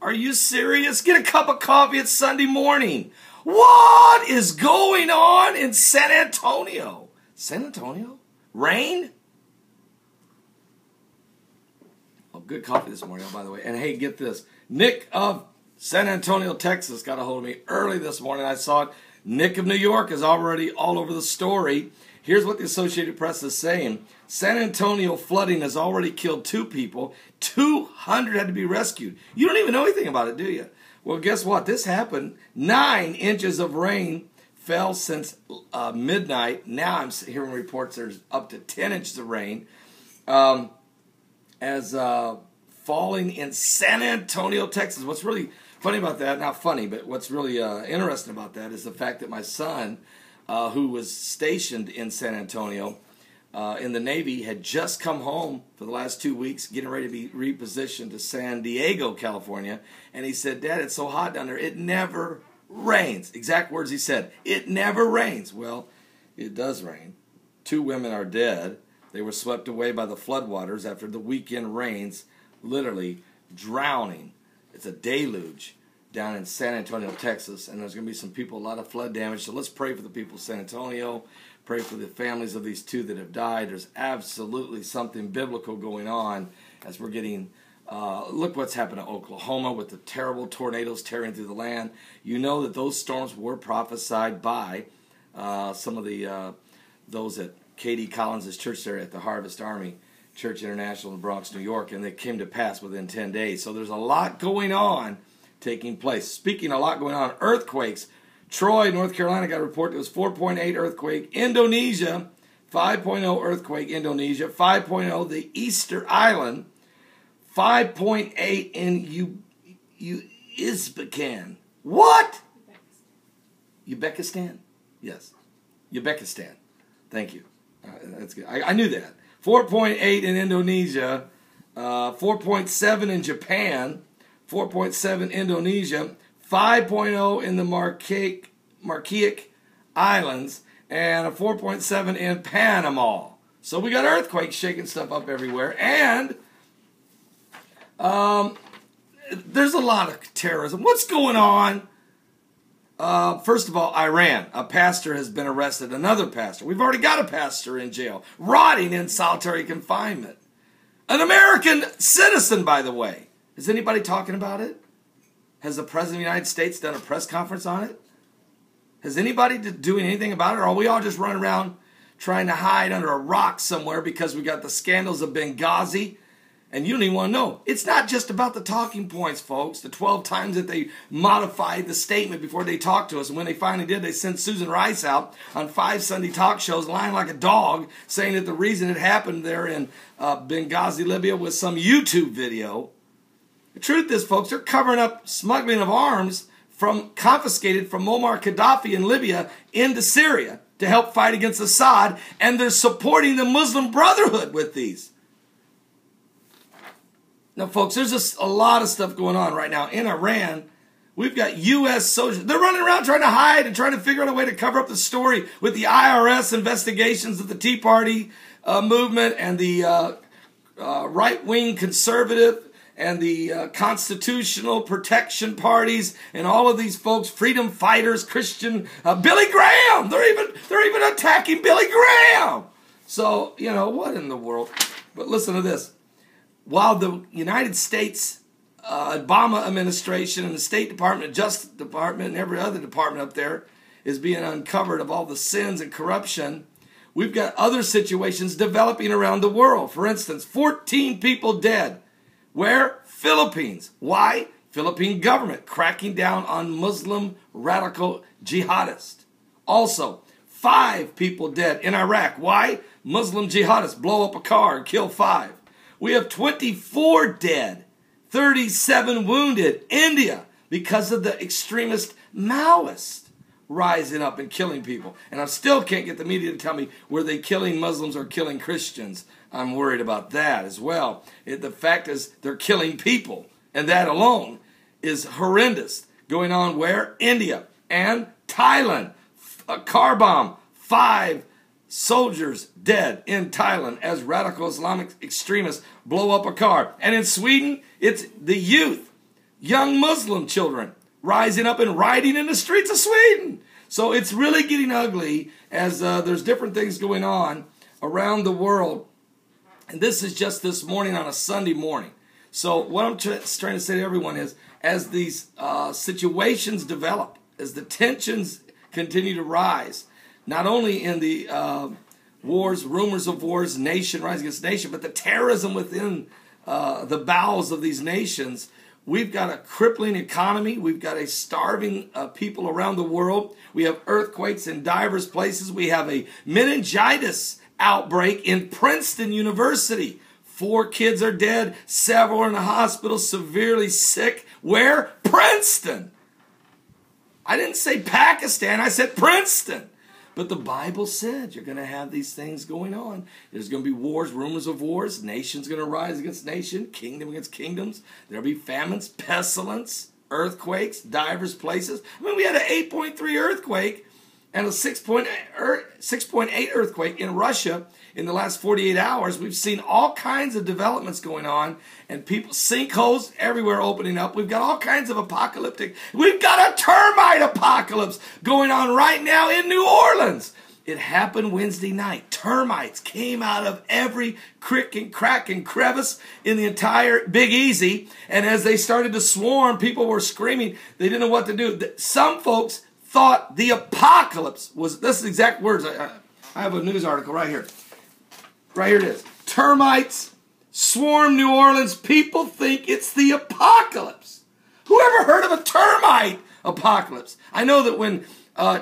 Are you serious? Get a cup of coffee. It's Sunday morning. What is going on in San Antonio? San Antonio? Rain? Oh, good coffee this morning, by the way. And hey, get this. Nick of San Antonio, Texas got a hold of me early this morning. I saw it. Nick of New York is already all over the story. Here's what the Associated Press is saying. San Antonio flooding has already killed 2 people. 200 had to be rescued. You don't even know anything about it, do you? Well, guess what? This happened. 9 inches of rain fell since midnight. Now I'm hearing reports there's up to 10 inches of rain falling in San Antonio, Texas. What's really funny about that, not funny, but what's really interesting about that is the fact that my son, who was stationed in San Antonio in the Navy, had just come home for the last 2 weeks, getting ready to be repositioned to San Diego, California. And he said, Dad, it's so hot down there, it never rains. Exact words he said, it never rains. Well, it does rain. 2 women are dead. They were swept away by the floodwaters after the weekend rains, literally drowning. It's a deluge down in San Antonio, Texas, and there's going to be some people, a lot of flood damage. So let's pray for the people of San Antonio. Pray for the families of these 2 that have died. There's absolutely something biblical going on as we're getting, look what's happened to Oklahoma with the terrible tornadoes tearing through the land. You know that those storms were prophesied by some of the those at K.D. Collins' church there at the Harvest Army Church International in the Bronx, New York, and they came to pass within 10 days. So there's a lot going on taking place. Speaking of a lot going on, earthquakes. Troy, North Carolina got a report that was 4.8 earthquake. Indonesia, 5.0 earthquake. Indonesia, 5.0 the Easter Island, 5.8 in Uzbekistan. What? Uzbekistan? Yes. Uzbekistan. Thank you. That's good. I knew that. 4.8 in Indonesia, 4.7 in Japan, 4.7 Indonesia, 5.0 in the Marquesas Islands, and a 4.7 in Panama. So we got earthquakes shaking stuff up everywhere, and there's a lot of terrorism. What's going on? First of all, Iran. A pastor has been arrested. Another pastor. We've already got a pastor in jail, rotting in solitary confinement. An American citizen, by the way. Is anybody talking about it? Has the President of the United States done a press conference on it? Has anybody doing anything about it? Or are we all just running around trying to hide under a rock somewhere because we got the scandals of Benghazi? And you don't even want to know. It's not just about the talking points, folks. The 12 times that they modified the statement before they talked to us. And when they finally did, they sent Susan Rice out on 5 Sunday talk shows lying like a dog, saying that the reason it happened there in Benghazi, Libya was some YouTube video. The truth is, folks, they're covering up smuggling of arms confiscated from Muammar Gaddafi in Libya into Syria to help fight against Assad. And they're supporting the Muslim Brotherhood with these. Now, folks, there's just a lot of stuff going on right now. In Iran, we've got U.S. soldiers. They're running around trying to hide and trying to figure out a way to cover up the story with the IRS investigations of the Tea Party movement and the right-wing conservative and the constitutional protection parties and all of these folks, freedom fighters, Christian, Billy Graham. They're even attacking Billy Graham. So, you know, what in the world? But listen to this. While the United States Obama administration and the State Department, Justice Department, and every other department up there is being uncovered of all the sins and corruption, we've got other situations developing around the world. For instance, 14 people dead. Where? Philippines. Why? Philippine government cracking down on Muslim radical jihadists. Also, 5 people dead in Iraq. Why? Muslim jihadists blow up a car and kill 5. We have 24 dead, 37 wounded. India, because of the extremist Maoists rising up and killing people. And I still can't get the media to tell me, were they killing Muslims or killing Christians? I'm worried about that as well. The fact is, they're killing people. And that alone is horrendous. Going on where? India and Thailand. A car bomb. 5 soldiers dead in Thailand as radical Islamic extremists blow up a car. And in Sweden, it's the youth young Muslim children rising up and rioting in the streets of Sweden. So it's really getting ugly as there's different things going on around the world. And this is just this morning on a Sunday morning. So what I'm trying to say to everyone is, as these situations develop, as the tensions continue to rise, not only in the wars, rumors of wars, nation rising against nation, but the terrorism within the bowels of these nations, we've got a crippling economy. We've got a starving people around the world. We have earthquakes in diverse places. We have a meningitis outbreak in Princeton University. 4 kids are dead. Several are in the hospital, severely sick. Where? Princeton. I didn't say Pakistan. I said Princeton. But the Bible said you're going to have these things going on. There's going to be wars, rumors of wars. Nation's going to rise against nation, kingdom against kingdoms. There'll be famines, pestilence, earthquakes, diverse places. I mean, we had an 8.3 earthquake and a 6.8 earthquake in Russia in the last 48 hours. We've seen all kinds of developments going on, and people, sinkholes everywhere opening up. We've got all kinds of apocalyptic. We've got a termite apocalypse going on right now in New Orleans. It happened Wednesday night. Termites came out of every crick and crack and crevice in the entire Big Easy, and as they started to swarm, people were screaming. They didn't know what to do. Some folks thought the apocalypse was, this is the exact words. I have a news article right here. Right here it is. Termites swarm New Orleans. People think it's the apocalypse. Who ever heard of a termite apocalypse? I know that when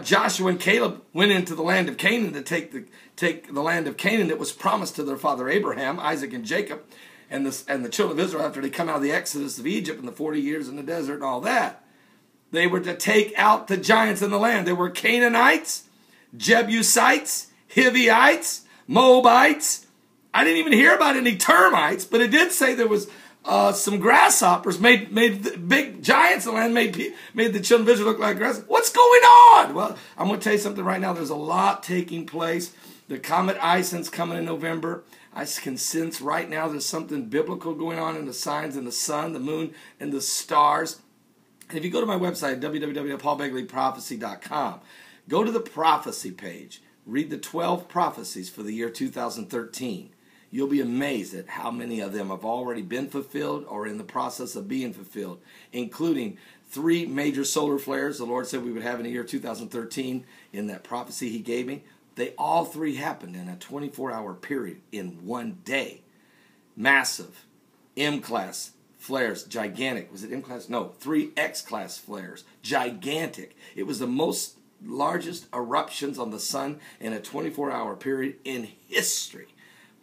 Joshua and Caleb went into the land of Canaan to take the land of Canaan that was promised to their father Abraham, Isaac, and Jacob, and the children of Israel after they come out of the exodus of Egypt and the 40 years in the desert and all that, they were to take out the giants in the land. There were Canaanites, Jebusites, Hivites, Moabites. I didn't even hear about any termites, but it did say there was some grasshoppers made the big giants in the land, made the children of Israel look like grass. What's going on? Well, I'm going to tell you something right now. There's a lot taking place. The comet Ison's coming in November. I can sense right now there's something biblical going on in the signs in the sun, the moon, and the stars. And if you go to my website, www.paulbegleyprophecy.com, go to the prophecy page. Read the 12 prophecies for the year 2013. You'll be amazed at how many of them have already been fulfilled or in the process of being fulfilled, including 3 major solar flares the Lord said we would have in the year 2013 in that prophecy he gave me. They all 3 happened in a 24-hour period in one day. Massive M-class flares, gigantic. Was it M-class? No, 3 X-class flares, gigantic. It was the most largest eruptions on the sun in a 24-hour period in history,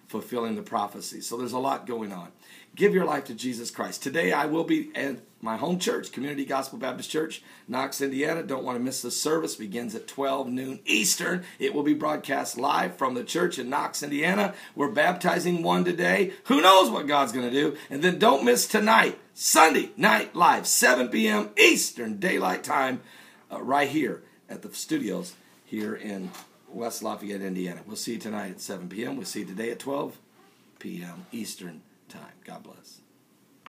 fulfilling the prophecy. So there's a lot going on. Give your life to Jesus Christ. Today I will be at my home church, Community Gospel Baptist Church, Knox, Indiana. Don't want to miss the service. Begins at 12 noon Eastern. It will be broadcast live from the church in Knox, Indiana. We're baptizing one today. Who knows what God's going to do? And then don't miss tonight, Sunday Night Live, 7 p.m. Eastern Daylight Time, right here at the studios here in West Lafayette, Indiana. We'll see you tonight at 7 p.m. We'll see you today at 12 p.m. Eastern Time. God bless.